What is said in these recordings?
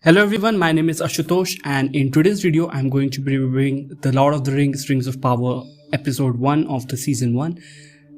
Hello everyone, my name is Ashutosh and in today's video I'm going to be reviewing The Lord of the Rings Rings of Power episode 1 of the season 1.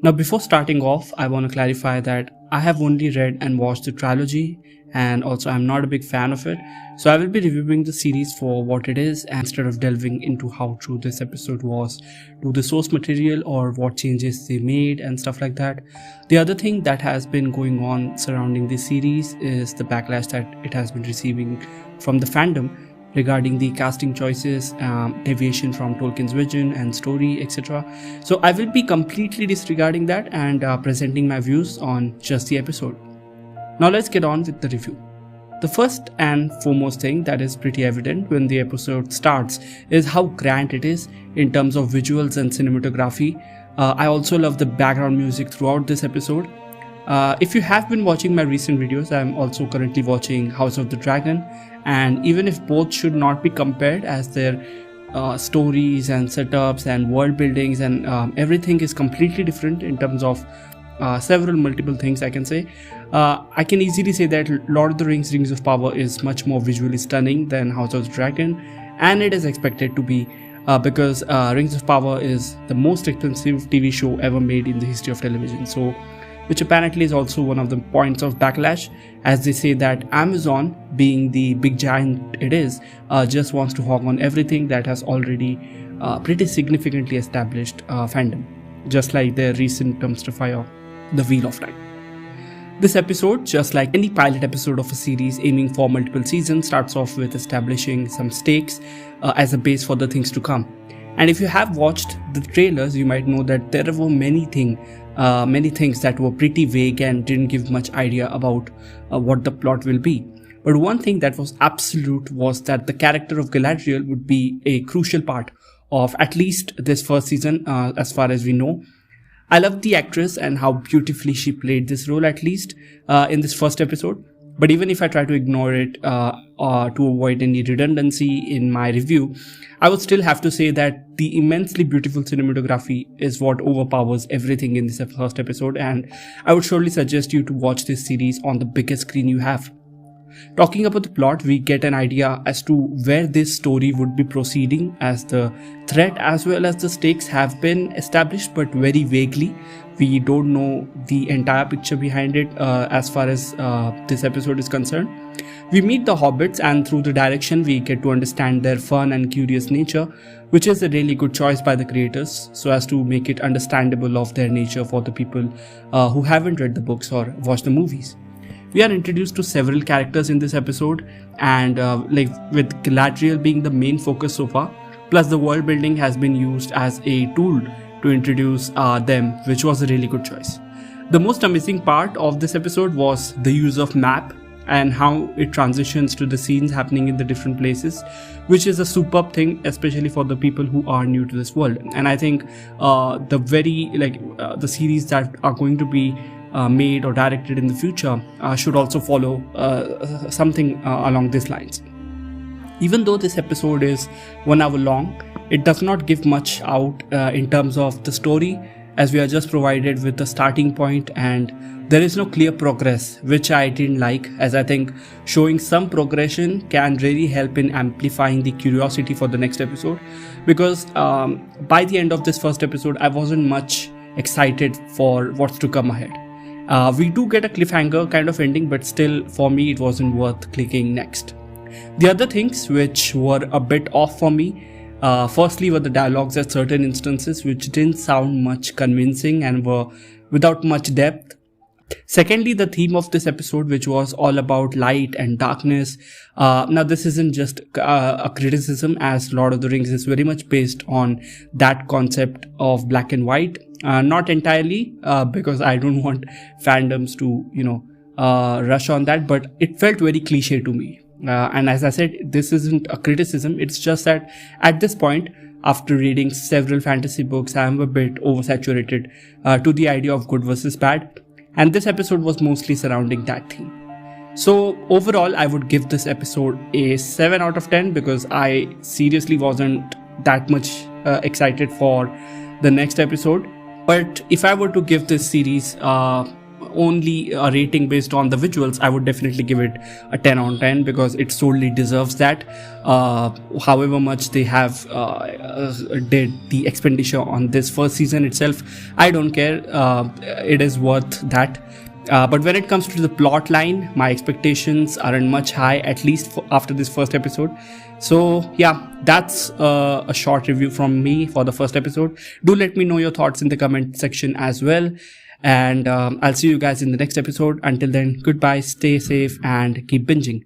Now before starting off, I want to clarify that I have only read and watched the trilogy and also I'm not a big fan of it. So I will be reviewing the series for what it is instead of delving into how true this episode was to the source material or what changes they made and stuff like that. The other thing that has been going on surrounding this series is the backlash that it has been receiving from the fandom regarding the casting choices, deviation from Tolkien's vision and story, etc. So I will be completely disregarding that and presenting my views on just the episode. Now let's get on with the review. The first and foremost thing that is pretty evident when the episode starts is how grand it is in terms of visuals and cinematography. I also love the background music throughout this episode. If you have been watching my recent videos, I am also currently watching House of the Dragon, and even if both should not be compared as their stories and setups and world buildings and everything is completely different in terms of several multiple things I can say. I can easily say that Lord of the Rings Rings of Power is much more visually stunning than House of the Dragon, and it is expected to be because Rings of Power is the most expensive TV show ever made in the history of television. So, which apparently is also one of the points of backlash, as they say that Amazon, being the big giant it is, just wants to hog on everything that has already pretty significantly established fandom, just like their recent dumpster fire, The Wheel of Time. This episode, just like any pilot episode of a series aiming for multiple seasons, starts off with establishing some stakes as a base for the things to come. And if you have watched the trailers, you might know that there were many things that were pretty vague and didn't give much idea about what the plot will be. But one thing that was absolute was that the character of Galadriel would be a crucial part of at least this first season, as far as we know. I love the actress and how beautifully she played this role, at least in this first episode. But even if I try to ignore it to avoid any redundancy in my review, I would still have to say that the immensely beautiful cinematography is what overpowers everything in this first episode, and I would surely suggest you to watch this series on the biggest screen you have. Talking about the plot, we get an idea as to where this story would be proceeding, as the threat as well as the stakes have been established but very vaguely. We don't know the entire picture behind it as far as this episode is concerned. We meet the hobbits, and through the direction we get to understand their fun and curious nature, which is a really good choice by the creators so as to make it understandable of their nature for the people who haven't read the books or watched the movies. We are introduced to several characters in this episode, and with Galadriel being the main focus so far, plus the world building has been used as a tool to introduce them, which was a really good choice. The most amazing part of this episode was the use of map and how it transitions to the scenes happening in the different places, which is a superb thing, especially for the people who are new to this world. And I think the series that are going to be made or directed in the future should also follow something along these lines. Even though this episode is 1 hour long, it does not give much out in terms of the story, as we are just provided with the starting point and there is no clear progress, which I didn't like, as I think showing some progression can really help in amplifying the curiosity for the next episode, because by the end of this first episode I wasn't much excited for what's to come ahead. We do get a cliffhanger kind of ending, but still for me it wasn't worth clicking next. The other things which were a bit off for me, firstly were the dialogues at certain instances which didn't sound much convincing and were without much depth. Secondly, the theme of this episode, which was all about light and darkness. Now this isn't just a criticism, as Lord of the Rings is very much based on that concept of black and white. Not entirely, because I don't want fandoms to rush on that, but it felt very cliche to me. And as I said, this isn't a criticism, it's just that at this point, after reading several fantasy books, I am a bit oversaturated to the idea of good versus bad, and this episode was mostly surrounding that theme. So overall, I would give this episode a 7 out of 10 because I seriously wasn't that much excited for the next episode. But if I were to give this series only a rating based on the visuals, I would definitely give it a 10 on 10 because it solely deserves that. However much they have did the expenditure on this first season itself, I don't care. It is worth that. But when it comes to the plot line, my expectations aren't much high, at least after this first episode. So yeah, that's a short review from me for the first episode. Do let me know your thoughts in the comment section as well. And I'll see you guys in the next episode. Until then, goodbye, stay safe, and keep binging.